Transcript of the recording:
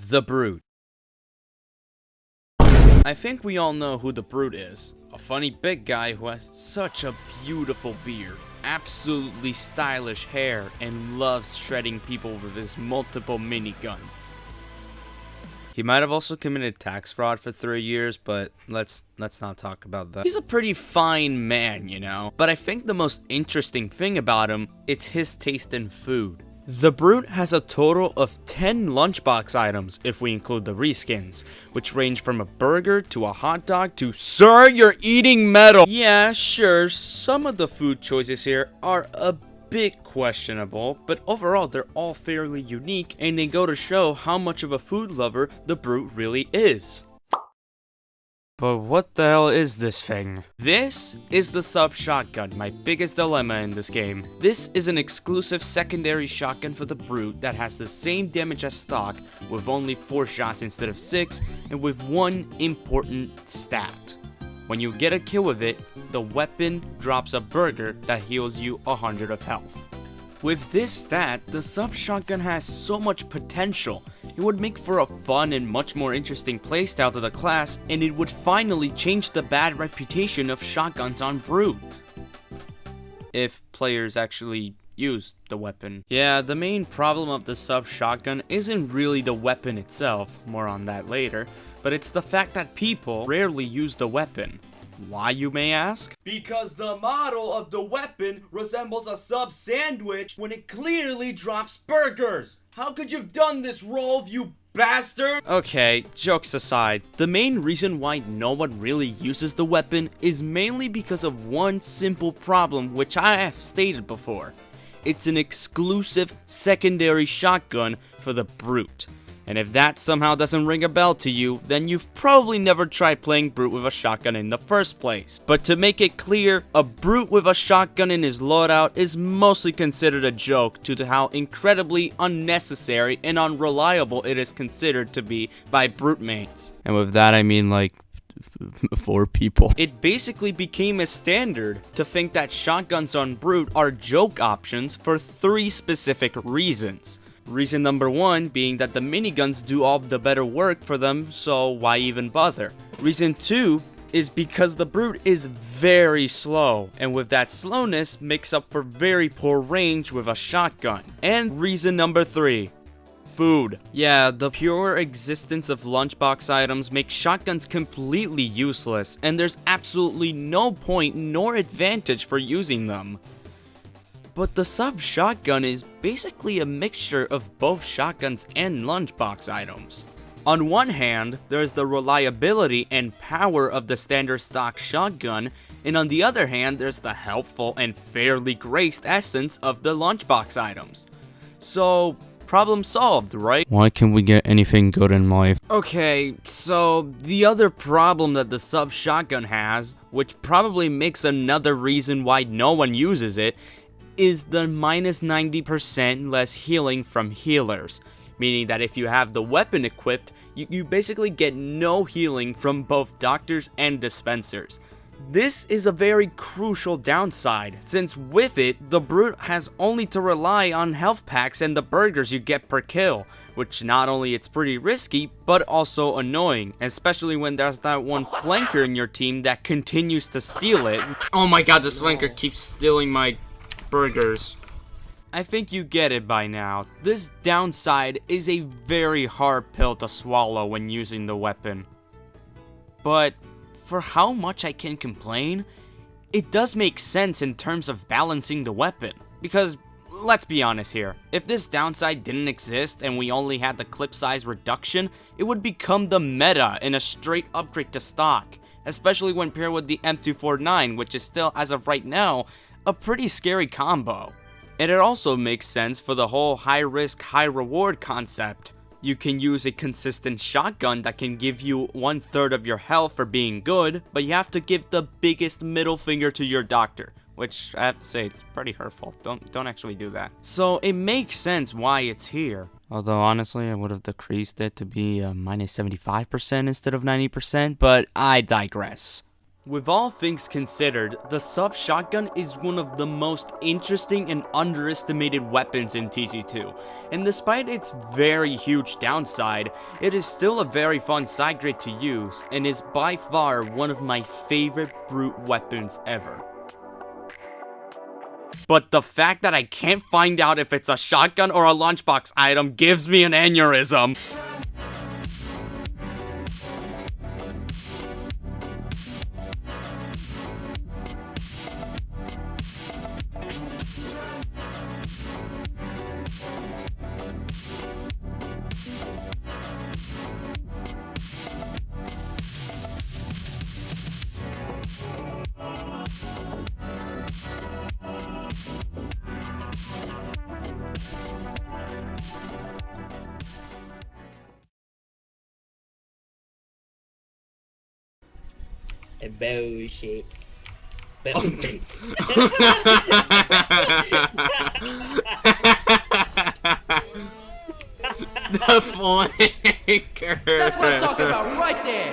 The Brute. I think we all know who the Brute is. A funny big guy who has such a beautiful beard, absolutely stylish hair, and loves shredding people with his multiple miniguns. He might have also committed tax fraud for 3 years, but let's not talk about that. He's a pretty fine man, you know, but I think the most interesting thing about him, it's his taste in food. The Brute has a total of 10 lunchbox items if we include the reskins, which range from a burger to a hot dog to "Sir, you're eating metal!" Yeah, sure, some of the food choices here are a bit questionable, but overall they're all fairly unique and they go to show how much of a food lover the Brute really is. But what the hell is this thing? This is the sub shotgun, my biggest dilemma in this game. This is an exclusive secondary shotgun for the Brute that has the same damage as stock, with only 4 shots instead of 6, and with one important stat. When you get a kill with it, the weapon drops a burger that heals you 100 of health. With this stat, the sub shotgun has so much potential. It would make for a fun and much more interesting playstyle to the class, and it would finally change the bad reputation of shotguns on Brute. If players actually use the weapon. Yeah, the main problem of the sub shotgun isn't really the weapon itself, more on that later, but it's the fact that people rarely use the weapon. Why, you may ask? Because the model of the weapon resembles a sub sandwich when it clearly drops burgers! How could you have done this, Rolf, you bastard? Okay, jokes aside, the main reason why no one really uses the weapon is mainly because of one simple problem which I have stated before. It's an exclusive secondary shotgun for the Brute. And if that somehow doesn't ring a bell to you, then you've probably never tried playing Brute with a shotgun in the first place. But to make it clear, a Brute with a shotgun in his loadout is mostly considered a joke due to how incredibly unnecessary and unreliable it is considered to be by Brute mates. And with that I mean like 4 people. It basically became a standard to think that shotguns on Brute are joke options for 3 specific reasons. Reason number 1 being that the miniguns do all the better work for them, so why even bother? Reason 2 is because the Brute is very slow, and with that slowness makes up for very poor range with a shotgun. And reason number 3. Food. Yeah, the pure existence of lunchbox items makes shotguns completely useless, and there's absolutely no point nor advantage for using them. But the sub shotgun is basically a mixture of both shotguns and lunchbox items. On one hand, there's the reliability and power of the standard stock shotgun, and on the other hand, there's the helpful and fairly graced essence of the lunchbox items. So, problem solved, right? Why can't we get anything good in life? Okay, so the other problem that the sub shotgun has, which probably makes another reason why no one uses it, is the minus 90% less healing from healers, meaning that if you have the weapon equipped, you basically get no healing from both doctors and dispensers. This is a very crucial downside, since with it, the Brute has only to rely on health packs and the burgers you get per kill, which not only it's pretty risky, but also annoying, especially when there's that one flanker in your team that continues to steal it. Oh my god, this flanker keeps stealing my burgers. I think you get it by now. This downside is a very hard pill to swallow when using the weapon. But for how much I can complain, it does make sense in terms of balancing the weapon. Because, let's be honest here, if this downside didn't exist and we only had the clip size reduction, it would become the meta in a straight upgrade to stock. Especially when paired with the M249, which is still, as of right now, a pretty scary combo. And it also makes sense for the whole high risk, high reward concept. You can use a consistent shotgun that can give you 1/3 of your health for being good, but you have to give the biggest middle finger to your doctor, which I have to say, it's pretty hurtful. Don't actually do that. So it makes sense why it's here. Although honestly, I would have decreased it to be minus 75% instead of 90%, but I digress. With all things considered, the sub shotgun is one of the most interesting and underestimated weapons in TC2, and despite its very huge downside, it is still a very fun side grade to use, and is by far one of my favorite brute weapons ever. But the fact that I can't find out if it's a shotgun or a lunchbox item gives me an aneurysm. Bullshit. Bullshit. The flanker. That's what I'm talking about right there.